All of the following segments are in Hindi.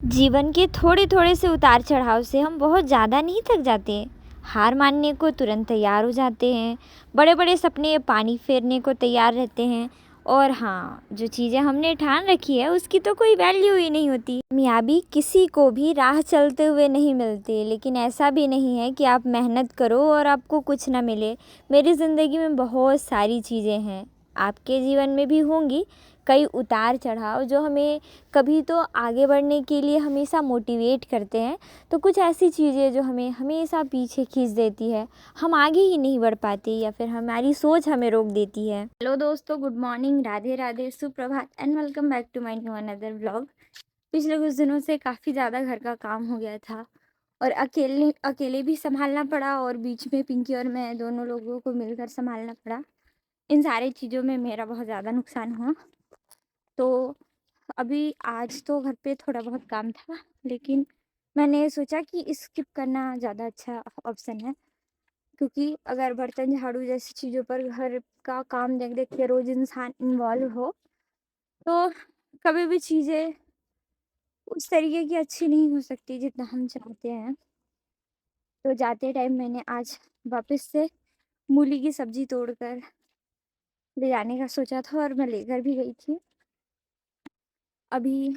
जीवन के थोड़े थोड़े से उतार चढ़ाव से हम बहुत ज़्यादा नहीं थक जाते। हार मानने को तुरंत तैयार हो जाते हैं। बड़े बड़े सपने पानी फेरने को तैयार रहते हैं। और हाँ, जो चीज़ें हमने ठान रखी है उसकी तो कोई वैल्यू ही नहीं होती। कामयाबी किसी को भी राह चलते हुए नहीं मिलती, लेकिन ऐसा भी नहीं है कि आप मेहनत करो और आपको कुछ ना मिले। मेरी ज़िंदगी में बहुत सारी चीज़ें हैं, आपके जीवन में भी होंगी कई उतार चढ़ाव जो हमें कभी तो आगे बढ़ने के लिए हमेशा मोटिवेट करते हैं, तो कुछ ऐसी चीज़ें जो हमें हमेशा पीछे खींच देती है, हम आगे ही नहीं बढ़ पाते या फिर हमारी सोच हमें रोक देती है। हेलो दोस्तों, गुड मॉर्निंग, राधे राधे, सुप्रभात and welcome back to my new another vlog. पिछले कुछ दिनों से काफ़ी ज़्यादा घर का काम हो गया था और अकेले अकेले भी संभालना पड़ा और बीच में पिंकी और मैं दोनों लोगों को मिलकर संभालना पड़ा। इन सारी चीज़ों में मेरा बहुत ज़्यादा नुकसान हुआ। तो अभी आज तो घर पे थोड़ा बहुत काम था, लेकिन मैंने सोचा कि स्किप करना ज़्यादा अच्छा ऑप्शन है, क्योंकि अगर बर्तन झाड़ू जैसी चीज़ों पर घर का काम देख देख के रोज़ इंसान इन्वॉल्व हो तो कभी भी चीज़ें उस तरीके की अच्छी नहीं हो सकती जितना हम चाहते हैं। तो जाते टाइम मैंने आज वापस से मूली की सब्ज़ी तोड़कर ले जाने का सोचा था और मैं लेकर भी गई थी। अभी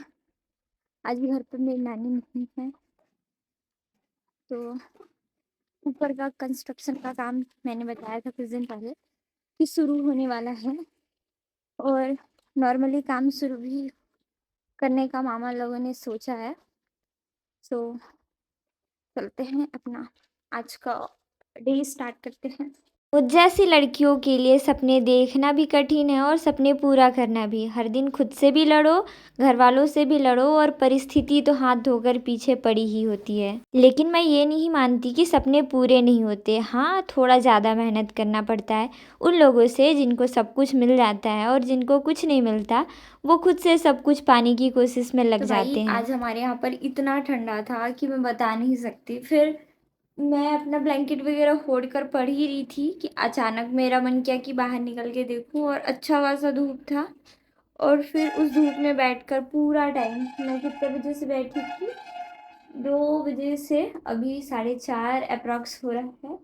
आज भी घर पर मेरी नानी नहीं है, तो ऊपर का कंस्ट्रक्शन का काम मैंने बताया था कुछ दिन पहले कि शुरू होने वाला है और नॉर्मली काम शुरू भी करने का मामा लोगों ने सोचा है। सो चलते हैं, अपना आज का डे स्टार्ट करते हैं। मुझ जैसी लड़कियों के लिए सपने देखना भी कठिन है और सपने पूरा करना भी। हर दिन खुद से भी लड़ो, घर वालों से भी लड़ो और परिस्थिति तो हाथ धोकर पीछे पड़ी ही होती है। लेकिन मैं ये नहीं मानती कि सपने पूरे नहीं होते। हाँ, थोड़ा ज़्यादा मेहनत करना पड़ता है। उन लोगों से जिनको सब कुछ मिल जाता है और जिनको कुछ नहीं मिलता, वो खुद से सब कुछ पाने की कोशिश में लग जाते हैं। आज हमारे यहाँ पर इतना ठंडा था कि मैं बता नहीं सकती। फिर मैं अपना ब्लैंकेट वगैरह ओढ़ कर पढ़ ही रही थी कि अचानक मेरा मन किया कि बाहर निकल के देखूं और अच्छा खासा धूप था। और फिर उस धूप में बैठकर पूरा टाइम, मैं कितने बजे से बैठी थी, 2 बजे से अभी 4:30 अप्रॉक्स हो रहा है।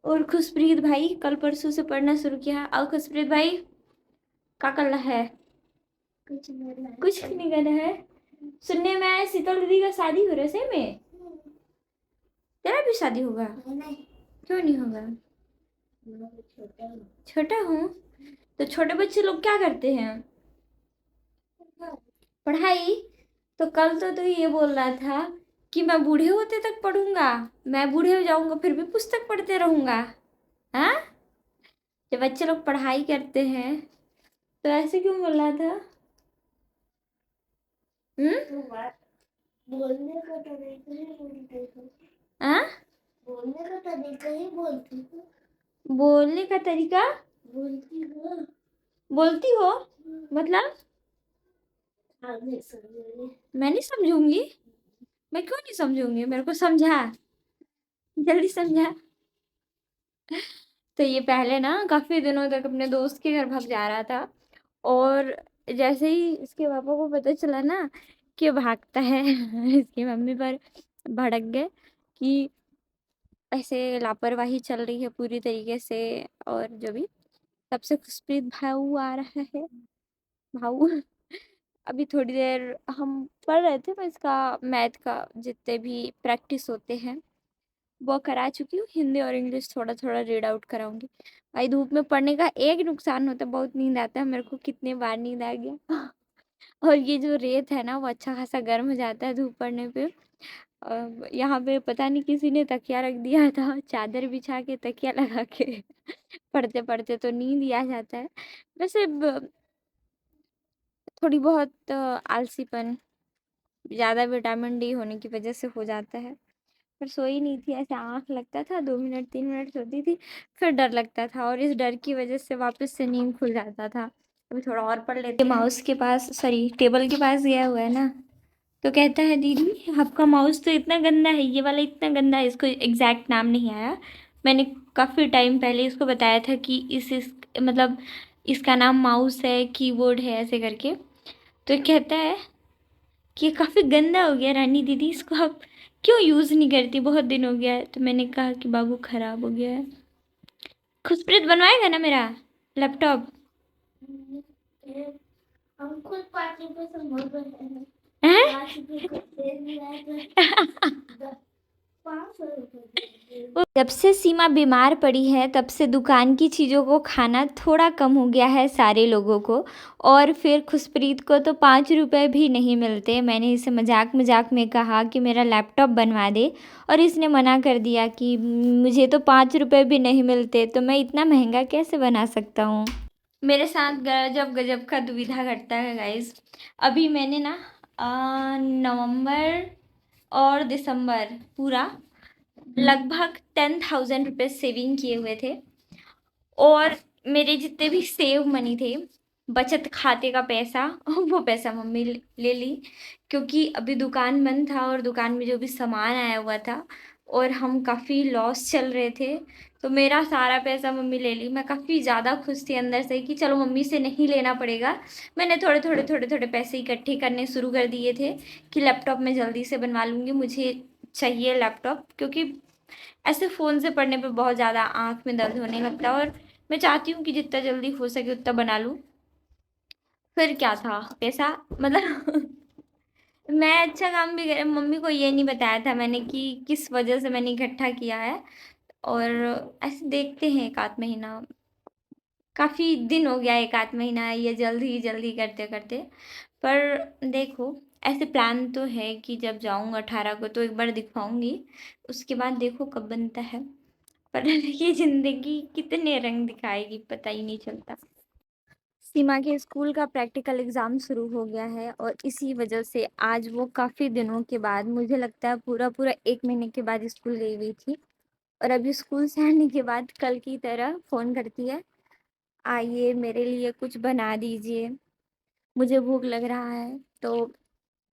और खुशप्रीत भाई कल परसों से पढ़ना शुरू किया है। और खुशप्रीत भाई क्या कर रहा है? कुछ नहीं कर रहा है। सुनने में आया शीतल दीदी का शादी हो रहा है, सही में? तेरा भी शादी होगा? क्यों नहीं होगा? छोटा हूँ तो छोटे बच्चे लोग क्या करते हैं? पढ़ाई। तो कल तो तू ये बोल रहा था कि मैं बूढ़े होते तक पढ़ूंगा, मैं बूढ़े हो जाऊंगा फिर भी पुस्तक पढ़ते रहूंगा। हाँ, जब बच्चे लोग पढ़ाई करते हैं तो ऐसे क्यों बोल रहा था? बोलने का तरीका ही बोलती हूँ। हाँ, बोलने का तरीका ही बोलती हूँ। बोलने का तरीका बोलती हो? बोलती हो मतलब? मैं नहीं समझूंगी। मैं क्यों नहीं समझूंगी? मेरे को समझा, जल्दी समझा। तो ये पहले ना काफ़ी दिनों तक अपने दोस्त के घर भाग जा रहा था, और जैसे ही इसके पापा को पता चला ना कि वो भागता है इसकी मम्मी पर भड़क गए कि ऐसे लापरवाही चल रही है पूरी तरीके से। और जो भी, तब से खुशप्रीत भाऊ आ रहा है। भाऊ अभी थोड़ी देर हम पढ़ रहे थे, मैं इसका मैथ का जितने भी प्रैक्टिस होते हैं वो करा चुकी हूँ। हिंदी और इंग्लिश थोड़ा थोड़ा रीड आउट कराऊंगी। भाई धूप में पढ़ने का एक नुकसान होता है, बहुत नींद आता है मेरे को। कितने बार नींद आ गया और ये जो रेत है ना वो अच्छा खासा गर्म हो जाता है धूप पड़ने पे। यहाँ पे पता नहीं किसी ने तकिया रख दिया था, चादर बिछा के तकिया लगा के पढ़ते पढ़ते तो नींद ही आ जाता है। वैसे थोड़ी बहुत आलसीपन ज़्यादा विटामिन डी होने की वजह से हो जाता है। पर सोई नहीं थी, ऐसे आँख लगता था, 2 मिनट 3 मिनट सोती थी, फिर डर लगता था और इस डर की वजह से वापस से नींद खुल जाता था। अभी थोड़ा और पढ़ लेते हैं। माउस के पास, सॉरी टेबल के पास गया हुआ है ना, तो कहता है दीदी आपका माउस तो इतना गंदा है, ये वाला इतना गंदा है। इसको एग्जैक्ट नाम नहीं आया, मैंने काफ़ी टाइम पहले इसको बताया था कि इस मतलब इसका नाम माउस है, कीबोर्ड है, ऐसे करके। तो कहता है कि ये काफ़ी गंदा हो गया रानी दीदी, इसको आप क्यों यूज़ नहीं करती, बहुत दिन हो गया है। तो मैंने कहा कि बाबू ख़राब हो गया है। खुशप्रीत बनवाएगा ना मेरा लैपटॉप? हम खुद 5 रुपए से मोर बनते हैं। हैं? 5 रुपए को दे दिया है तो 500 रुपए। जब से सीमा बीमार पड़ी है तब से दुकान की चीज़ों को खाना थोड़ा कम हो गया है सारे लोगों को। और फिर खुशप्रीत को तो 5 रुपए भी नहीं मिलते। मैंने इसे मजाक मजाक में कहा कि मेरा लैपटॉप बनवा दे, और इसने मना कर दिया कि मुझे तो 5 रुपए भी नहीं मिलते, तो मैं इतना महंगा कैसे बना सकता हूँ। मेरे साथ गजब गजब का दुविधा घटता है गाइस। अभी मैंने ना नवंबर और दिसंबर पूरा लगभग 10,000 रुपये सेविंग किए हुए थे। और मेरे जितने भी सेव मनी थे, बचत खाते का पैसा, वो पैसा मम्मी ले ली, क्योंकि अभी दुकान बंद था और दुकान में जो भी सामान आया हुआ था और हम काफ़ी लॉस चल रहे थे, तो मेरा सारा पैसा मम्मी ले ली। मैं काफ़ी ज़्यादा खुश थी अंदर से कि चलो मम्मी से नहीं लेना पड़ेगा। मैंने थोड़े थोड़े थोड़े थोड़े पैसे इकट्ठे करने शुरू कर दिए थे कि लैपटॉप मैं जल्दी से बनवा लूँगी, मुझे चाहिए लैपटॉप, क्योंकि ऐसे फ़ोन से पढ़ने पे बहुत ज़्यादा आँख में दर्द होने लगता है और मैं चाहती हूँ कि जितना जल्दी हो सके उतना बना लूँ। फिर क्या था पैसा, मतलब मैं अच्छा काम भी कर, मम्मी को ये नहीं बताया था मैंने कि किस वजह से मैंने इकट्ठा किया है। और ऐसे देखते हैं एक आध महीना, काफ़ी दिन हो गया, एक आध महीना ये जल्दी करते करते। पर देखो, ऐसे प्लान तो है कि जब जाऊँ 18 को तो एक बार दिखवाऊंगी, उसके बाद देखो कब बनता है। पर ये ज़िंदगी कितने रंग दिखाएगी पता ही नहीं चलता। सीमा के स्कूल का प्रैक्टिकल एग्ज़ाम शुरू हो गया है और इसी वजह से आज वो काफ़ी दिनों के बाद, मुझे लगता है पूरा पूरा 1 महीने के बाद स्कूल गई हुई थी। और अभी स्कूल से आने के बाद कल की तरह फ़ोन करती है, आइए मेरे लिए कुछ बना दीजिए, मुझे भूख लग रहा है। तो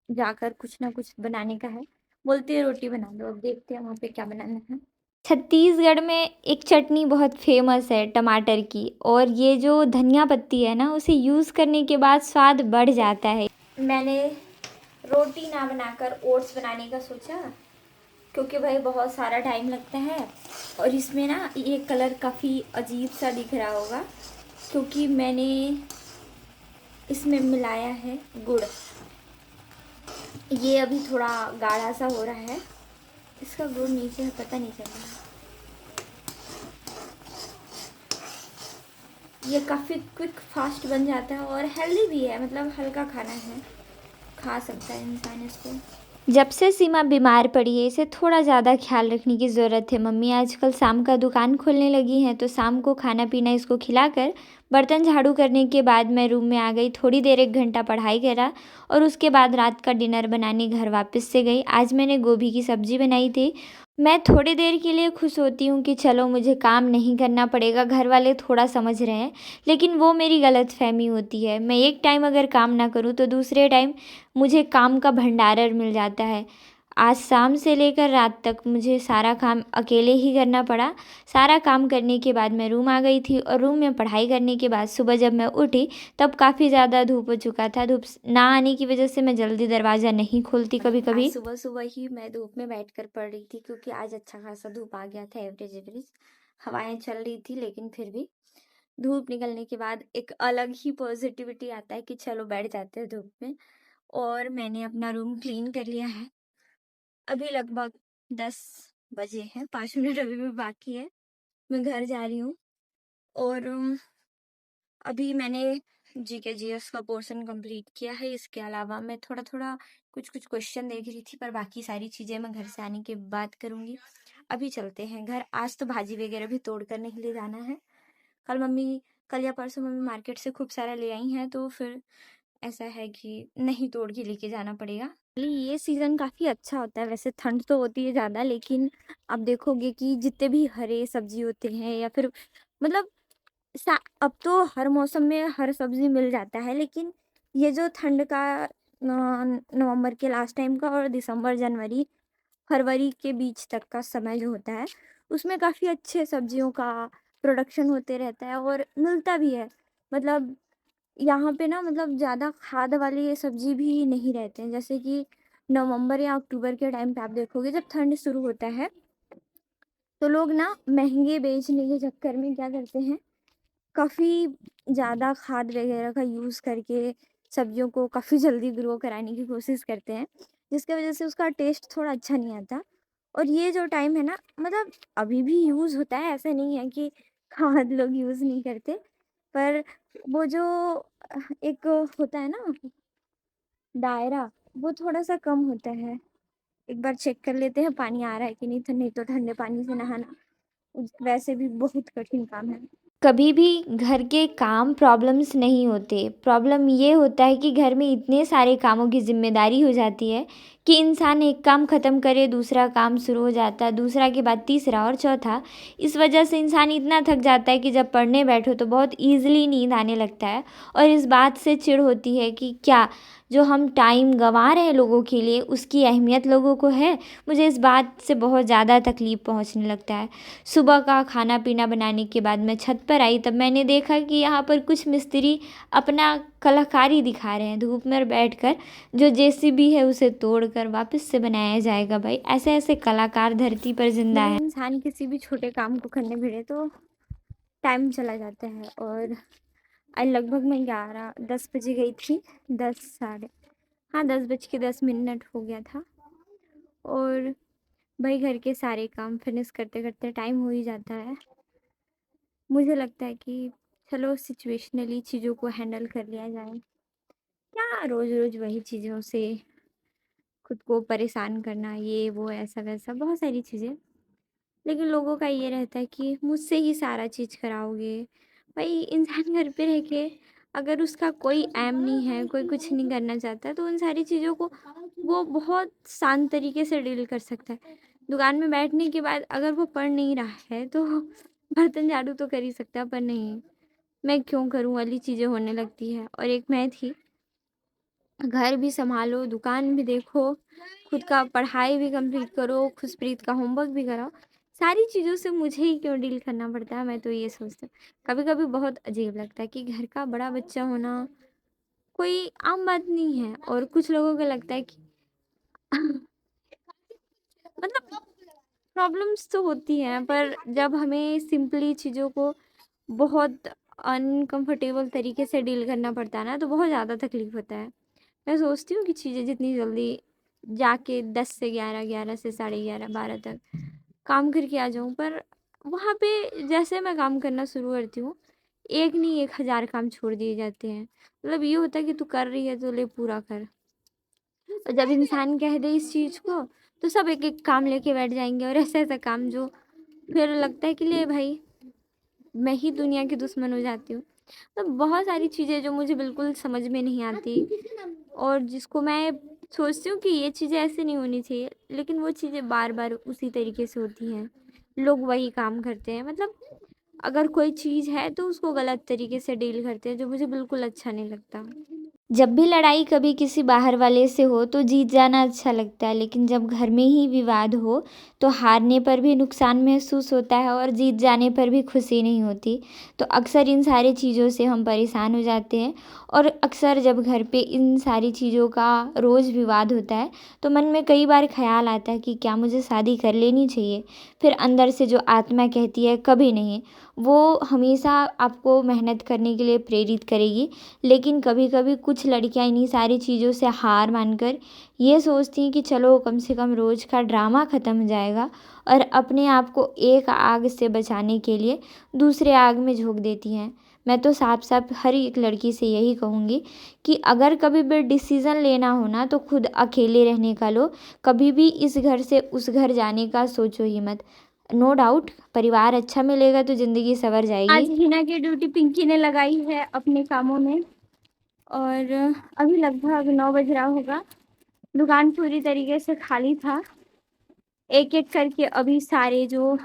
जाकर कुछ ना कुछ बनाने का है, बोलती है रोटी बना दो, अब देखते हैं वहाँ पे क्या बनाना है। छत्तीसगढ़ में एक चटनी बहुत फेमस है टमाटर की, और ये जो धनिया पत्ती है ना, उसे यूज़ करने के बाद स्वाद बढ़ जाता है। मैंने रोटी ना बनाकर ओट्स बनाने का सोचा, क्योंकि भाई बहुत सारा टाइम लगता है। और इसमें ना ये कलर काफ़ी अजीब सा दिख रहा होगा, क्योंकि मैंने इसमें मिलाया है गुड़। ये अभी थोड़ा गाढ़ा सा हो रहा है, इसका गुड़ नीचे है, पता नहीं चल रहा। ये काफ़ी क्विक फास्ट बन जाता है और हेल्दी भी है, मतलब हल्का खाना है, खा सकता है इंसान इसको। जब से सीमा बीमार पड़ी है इसे थोड़ा ज़्यादा ख्याल रखने की ज़रूरत है। मम्मी आजकल शाम का दुकान खोलने लगी हैं, तो शाम को खाना पीना इसको खिलाकर बर्तन झाड़ू करने के बाद मैं रूम में आ गई, थोड़ी देर 1 घंटा पढ़ाई करा और उसके बाद रात का डिनर बनाने घर वापस से गई। आज मैंने गोभी की सब्ज़ी बनाई थी। मैं थोड़ी देर के लिए खुश होती हूँ कि चलो मुझे काम नहीं करना पड़ेगा, घर वाले थोड़ा समझ रहे हैं, लेकिन वो मेरी गलतफ़हमी होती है। मैं एक टाइम अगर काम ना करूँ तो दूसरे टाइम मुझे काम का भंडारण मिल जाता है। आज शाम से लेकर रात तक मुझे सारा काम अकेले ही करना पड़ा। सारा काम करने के बाद मैं रूम आ गई थी और रूम में पढ़ाई करने के बाद सुबह जब मैं उठी तब काफ़ी ज़्यादा धूप हो चुका था। धूप ना आने की वजह से मैं जल्दी दरवाज़ा नहीं खोलती कभी कभी। सुबह सुबह ही मैं धूप में बैठ कर पढ़ रही थी, क्योंकि आज अच्छा खासा धूप आ गया था, एवरेज एवरेज हवाएं चल रही थी, लेकिन फिर भी धूप निकलने के बाद एक अलग ही पॉजिटिविटी आता है कि चलो बैठ जाते हैं धूप में। और मैंने अपना रूम क्लीन कर लिया है। अभी लगभग 10 बजे हैं, 5 मिनट अभी भी बाकी है, मैं घर जा रही हूँ। और अभी मैंने जीके जीएस का पोर्शन कंप्लीट किया है। इसके अलावा मैं थोड़ा थोड़ा कुछ कुछ क्वेश्चन देख रही थी, पर बाकी सारी चीज़ें मैं घर से आने के बाद करूँगी। अभी चलते हैं घर। आज तो भाजी वगैरह भी तोड़ कर नहीं ले जाना है। कल या परसों मम्मी मार्केट से खूब सारा ले आई हैं, तो फिर ऐसा है कि नहीं तोड़ के लेके जाना पड़ेगा। ये सीज़न काफ़ी अच्छा होता है, वैसे ठंड तो होती है ज़्यादा, लेकिन आप देखोगे कि जितने भी हरे सब्जी होते हैं या फिर मतलब अब तो हर मौसम में हर सब्जी मिल जाता है, लेकिन ये जो ठंड का नवंबर के लास्ट टाइम का और दिसंबर जनवरी फरवरी के बीच तक का समय जो होता है, उसमें काफ़ी अच्छे सब्जियों का प्रोडक्शन होते रहता है और मिलता भी है। मतलब यहाँ पे ना मतलब ज़्यादा खाद वाली ये सब्ज़ी भी नहीं रहते हैं। जैसे कि नवंबर या अक्टूबर के टाइम पे आप देखोगे जब ठंड शुरू होता है, तो लोग ना महँगे बेचने के चक्कर में क्या करते हैं, काफ़ी ज़्यादा खाद वगैरह का यूज़ करके सब्जियों को काफ़ी जल्दी ग्रो कराने की कोशिश करते हैं, जिसकी वज़ह से उसका टेस्ट थोड़ा अच्छा नहीं आता। और ये जो टाइम है ना, मतलब अभी भी यूज़ होता है, ऐसा नहीं है कि खाद लोग यूज़ नहीं करते। पर वो जो एक होता है ना दायरा, वो थोड़ा-सा कम होता है। एक बार चेक कर लेते हैं पानी आ रहा है कि नहीं तो ठंडे पानी से नहाना वैसे भी बहुत कठिन काम है। कभी भी घर के काम प्रॉब्लम्स नहीं होते। प्रॉब्लम ये होता है कि घर में इतने सारे कामों की ज़िम्मेदारी हो जाती है कि इंसान एक काम ख़त्म करे, दूसरा काम शुरू हो जाता है, दूसरा के बाद तीसरा और चौथा। इस वजह से इंसान इतना थक जाता है कि जब पढ़ने बैठो तो बहुत ईज़िली नींद आने लगता है और इस बात से चिढ़ होती है कि क्या जो हम टाइम गँवा रहे हैं लोगों के लिए, उसकी अहमियत लोगों को है? मुझे इस बात से बहुत ज़्यादा तकलीफ़ पहुँचने लगता है। सुबह का खाना-पीना बनाने के बाद मैं छत पर आई, तब मैंने देखा कि यहाँ पर कुछ मिस्त्री अपना कलाकारी दिखा रहे हैं धूप में बैठकर। जो जेसीबी है उसे तोड़कर वापस से बनाया जाएगा भाई। ऐसे-ऐसे कलाकार धरती पर ज़िंदा हैं। इंसान किसी भी छोटे काम को करने भिड़े तो टाइम चला जाता है। और आज लगभग मैं 11-10 बजे गई थी, 10 साढ़े हाँ 10 बज के 10 मिनट हो गया था। और भाई घर के सारे काम फिनिश करते-करते टाइम हो ही जाता है। मुझे लगता है कि चलो सिचुएशनली चीज़ों को हैंडल कर लिया जाए। क्या रोज़-रोज़ वही चीज़ों से खुद को परेशान करना, ये वो ऐसा-वैसा बहुत सारी चीज़ें। लेकिन लोगों का ये रहता है कि मुझसे ही सारा चीज़ कराओगे। भाई इंसान घर पे रह के अगर उसका कोई ऐम नहीं है, कोई कुछ नहीं करना चाहता, तो उन सारी चीज़ों को वो बहुत शांत तरीके से डील कर सकता है। दुकान में बैठने के बाद अगर वो पढ़ नहीं रहा है तो बर्तन झाड़ू तो कर ही सकता है, पर नहीं, मैं क्यों करूँ वाली चीज़ें होने लगती है। और एक मैं थी, घर भी सँभालो, दुकान भी देखो, खुद का पढ़ाई भी कंप्लीट करो, खुशप्रीत का होमवर्क भी कराओ। सारी चीज़ों से मुझे ही क्यों डील करना पड़ता है, मैं तो ये सोचती हूँ। कभी-कभी बहुत अजीब लगता है कि घर का बड़ा बच्चा होना कोई आम बात नहीं है। और कुछ लोगों को लगता है कि मतलब प्रॉब्लम्स तो होती हैं, पर जब हमें सिंपली चीज़ों को बहुत अनकंफर्टेबल तरीके से डील करना पड़ता है ना, तो बहुत ज़्यादा तकलीफ़ होता है। मैं सोचती हूँ कि चीज़ें जितनी जल्दी जाके 10 से 11, 11 से साढ़े 11, 12 तक काम करके आ जाऊँ, पर वहाँ पे जैसे मैं काम करना शुरू करती हूँ, एक नहीं 1000 काम छोड़ दिए जाते हैं। मतलब ये होता है कि तू कर रही है तो ले पूरा कर। और जब इंसान कह दे इस चीज़ को, तो सब एक-एक काम लेके बैठ जाएँगे और ऐसा-ऐसा काम जो फिर लगता है कि ले भाई, मैं ही दुनिया की दुश्मन हो जाती हूँ। तो बहुत सारी चीज़ें जो मुझे बिल्कुल समझ में नहीं आती और जिसको मैं सोचती हूँ कि ये चीज़ें ऐसे नहीं होनी चाहिए, लेकिन वो चीज़ें बार-बार उसी तरीके से होती हैं। लोग वही काम करते हैं, मतलब अगर कोई चीज़ है तो उसको गलत तरीके से डील करते हैं, जो मुझे बिल्कुल अच्छा नहीं लगता। जब भी लड़ाई कभी किसी बाहर वाले से हो तो जीत जाना अच्छा लगता है, लेकिन जब घर में ही विवाद हो तो हारने पर भी नुकसान महसूस होता है और जीत जाने पर भी खुशी नहीं होती। तो अक्सर इन सारी चीज़ों से हम परेशान हो जाते हैं और अक्सर जब घर पे इन सारी चीज़ों का रोज़ विवाद होता है तो मन में कई बार ख़्याल आता है कि क्या मुझे शादी कर लेनी चाहिए। फिर अंदर से जो आत्मा कहती है कभी नहीं, वो हमेशा आपको मेहनत करने के लिए प्रेरित करेगी। लेकिन कभी-कभी कुछ लड़कियां इन्हीं सारी चीज़ों से हार मानकर ये सोचती हैं कि चलो कम से कम रोज़ का ड्रामा ख़त्म हो जाएगा और अपने आप को एक आग से बचाने के लिए दूसरे आग में झोंक देती हैं। मैं तो साफ-साफ हर एक लड़की से यही कहूँगी कि अगर कभी भी डिसीज़न लेना हो ना तो खुद अकेले रहने का लो। कभी भी इस घर से उस घर जाने का सोचो ही मत। नो डाउट परिवार अच्छा मिलेगा तो ज़िंदगी सँवर जाएगी। आज हिना की ड्यूटी पिंकी ने लगाई है अपने कामों में। और अभी लगभग 9 बज रहा होगा। दुकान पूरी तरीके से खाली था। एक-एक करके अभी सारे जो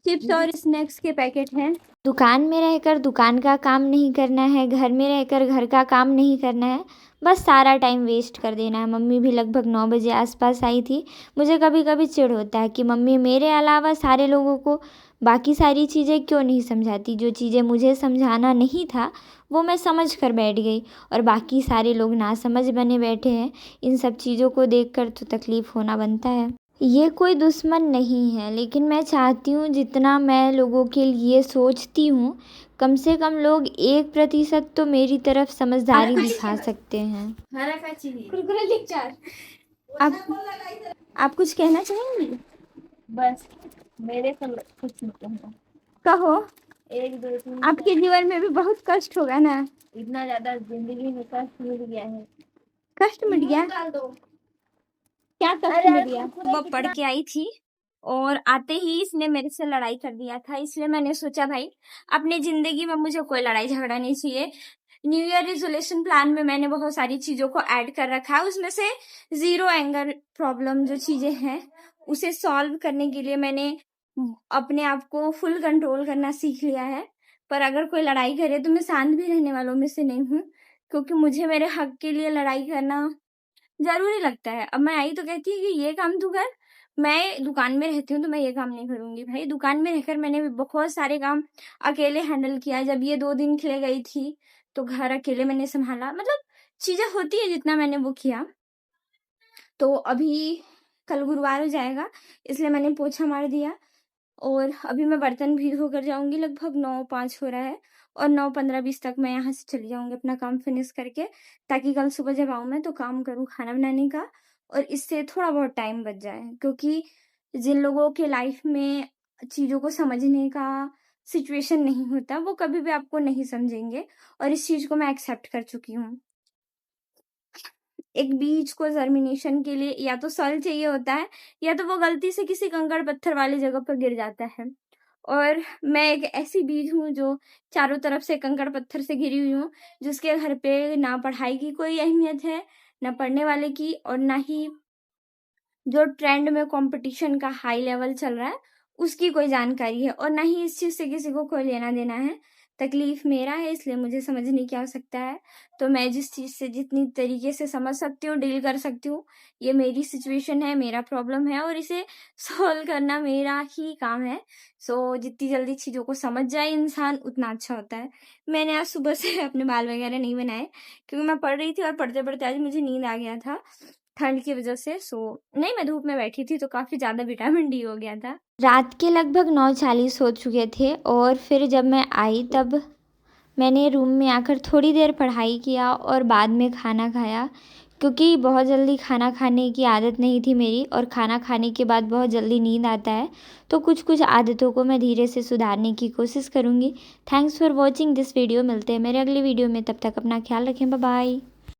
चिप्स और स्नैक्स के पैकेट हैं, दुकान में रहकर दुकान का काम नहीं करना है, घर में रहकर घर का काम नहीं करना है, बस सारा टाइम वेस्ट कर देना है। मम्मी भी लगभग 9 बजे आस-पास आई थी। मुझे कभी-कभी चिढ़ होता है कि मम्मी मेरे अलावा सारे लोगों को बाकी सारी चीज़ें क्यों नहीं समझाती, जो चीज़ें मुझे समझाना नहीं था वो मैं समझ कर बैठ गई, और बाकी सारे लोग नासमझ बने बैठे हैं। इन सब चीज़ों को देखकर तो तकलीफ़ होना बनता है। ये कोई दुश्मन नहीं है, लेकिन मैं चाहती हूँ जितना मैं लोगों के लिए सोचती हूँ, कम से कम लोग 1% तो मेरी तरफ समझदारी दिखा सकते हैं। आप कुछ कहना चाहेंगी? बस मेरे से कुछ नहीं कहना। कहो। 1 2 3 आपके जीवन में भी बहुत कष्ट होगा ना? इतना ज्यादा जिंदगी में कष्ट मिल गया है। कष्ट मिट गया? डाल दो। क्या कष्ट मिट गया? वो पढ़ के आई थी और आते ही इसने मेरे से लड़ाई कर दिया था, इसलिए मैंने सोचा भाई अपनी जिंदगी में मुझे कोई लड़ाई झगड़ा नहीं चाहिए। न्यू ईयर रेजोल्यूशन प्लान में मैंने बहुत सारी चीजों को ऐड कर रखा है, उसमें से जीरो एंगर प्रॉब्लम जो चीजें हैं उसे सॉल्व करने के लिए मैंने अपने आप को फुल कंट्रोल करना सीख लिया है। पर अगर कोई लड़ाई करे तो मैं शांत भी रहने वालों में से नहीं हूँ, क्योंकि मुझे मेरे हक के लिए लड़ाई करना जरूरी लगता है। अब मैं आई तो कहती है कि ये काम तू कर, मैं दुकान में रहती हूँ तो मैं ये काम नहीं करूंगी। भाई दुकान में रहकर मैंने भी बहुत सारे काम अकेले हैंडल किया। जब ये 2 दिन के लिए गई थी तो घर अकेले मैंने संभाला, मतलब चीजें होती है जितना मैंने वो किया। तो अभी कल गुरुवार हो जाएगा, इसलिए मैंने पोछा मार दिया और अभी मैं बर्तन भी धोकर जाऊंगी। लगभग 9:05 हो रहा है और 9:15-20 तक मैं यहाँ से चली जाऊंगी अपना काम फिनिश करके, ताकि कल सुबह जब आऊँ मैं तो काम करूँ खाना बनाने का और इससे थोड़ा बहुत टाइम बच जाए। क्योंकि जिन लोगों के लाइफ में चीज़ों को समझने का सिचुएशन नहीं होता वो कभी भी आपको नहीं समझेंगे, और इस चीज़ को मैं एक्सेप्ट कर चुकी हूँ। एक बीज को जर्मिनेशन के लिए या तो सॉइल चाहिए होता है, या तो वो गलती से किसी कंकड़ पत्थर वाली जगह पर गिर जाता है। और मैं एक ऐसी बीज हूँ जो चारों तरफ से कंकड़ पत्थर से घिरी हुई हूँ, जिसके घर पे ना पढ़ाई की कोई अहमियत है, ना पढ़ने वाले की, और ना ही जो ट्रेंड में कंपटीशन का हाई लेवल चल रहा है उसकी कोई जानकारी है, और ना ही इस चीज से किसी को कोई लेना देना है। तकलीफ मेरा है, इसलिए मुझे समझने की आवश्यकता है। तो मैं जिस चीज से जितनी तरीके से समझ सकती हूँ, डील कर सकती हूँ, ये मेरी सिचुएशन है, मेरा प्रॉब्लम है और इसे सॉल्व करना मेरा ही काम है। सो जितनी जल्दी चीजों को समझ जाए इंसान उतना अच्छा होता है। मैंने आज सुबह से अपने बाल वगैरह नहीं बनाए, क्योंकि मैं पढ़ रही थी और पढ़ते पढ़ते आज मुझे नींद आ गया था ठंड की वजह से। नहीं, मैं धूप में बैठी थी तो काफ़ी ज़्यादा विटामिन डी हो गया था। रात के लगभग 9:40 हो चुके थे और फिर जब मैं आई तब मैंने रूम में आकर थोड़ी देर पढ़ाई किया और बाद में खाना खाया, क्योंकि बहुत जल्दी खाना खाने की आदत नहीं थी मेरी, और खाना खाने के बाद बहुत जल्दी नींद आता है। तो कुछ कुछ आदतों को मैं धीरे से सुधारने की कोशिश करूँगी। Thanks for watching this video. मिलते हैं मेरे अगले वीडियो में, तब तक अपना ख्याल रखें। Bye bye.